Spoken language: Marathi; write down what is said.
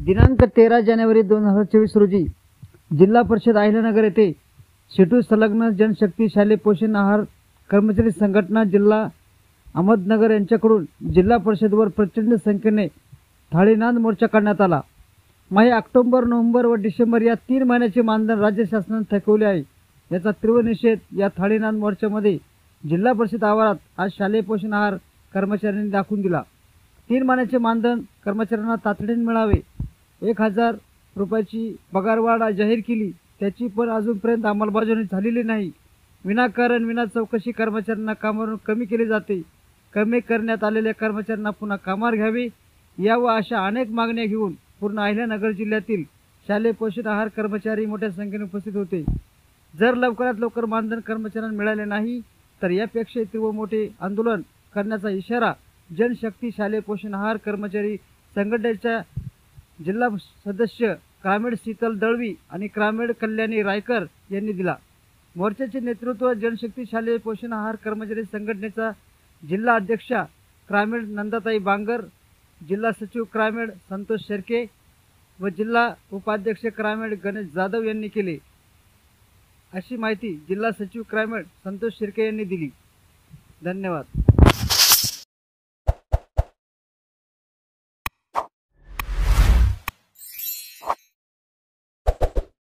दिनांक 13 जानेवारी 2024 रोजी जिल्हा परिषद अहिल्यानगर येथे शेतू संलग्न जनशक्ती शालेय पोषण आहार कर्मचारी संघटना जिल्हा अहमदनगर यांच्याकडून जिल्हा परिषदवर प्रचंड संख्येने थाळीनाद मोर्चा काढण्यात आला। माहे ऑक्टोबर, नोव्हेंबर व डिसेंबर या 3 महिन्याचे मानधन राज्य शासनाने थकवले आहे। याचा तीव्र निषेध या थाळीनाद मोर्चामध्ये जिल्हा परिषद आवारात आज शालेय पोषण आहार कर्मचाऱ्यांनी दाखवून दिला। 3 महिन्याचे मानधन कर्मचाऱ्यांना तातडीने मिळावे, 1000 रुपयाची पगारवाढ जाहीर केली, त्याची पण अजूनपर्यंत अंमलबजावणी झालेली नाही। विनाकारण विना चौकशी कर्मचाऱ्यांना कामावरून कमी केले जाते। कमी करण्यात आलेल्या कर्मचाऱ्यांना पुन्हा कामावर घ्यावे यावर अशा अनेक मागण्या घेऊन पूर्ण अहिल्यानगर जिल्ह्यातील शालेय पोषण आहार कर्मचारी मोठ्या संख्येने उपस्थित होते। जर लवकरात लवकर मानधन कर्मचाऱ्यांना मिळाले नाही तर यापेक्षा तीव्र मोठे आंदोलन करण्याचा इशारा जनशक्ती शालेय पोषण आहार कर्मचारी संघटनेच्या जिल्हा सदस्य क्रामेड शीतल दळवी आणि क्रामेड कल्याणी रायकर यांनी दिला। मोर्चाचे नेतृत्व जनशक्ती शालेय पोषण आहार कर्मचारी संघटनेचा जिल्हा अध्यक्षा क्रामेड नंदाताई बांगर, जिल्हा सचिव क्रामेड संतोष शेरके व जिल्हा उपाध्यक्ष क्रामेड गणेश जाधव यांनी केले, अशी माहिती जिल्हा सचिव क्रामेड संतोष शेरके यांनी दिली। धन्यवाद।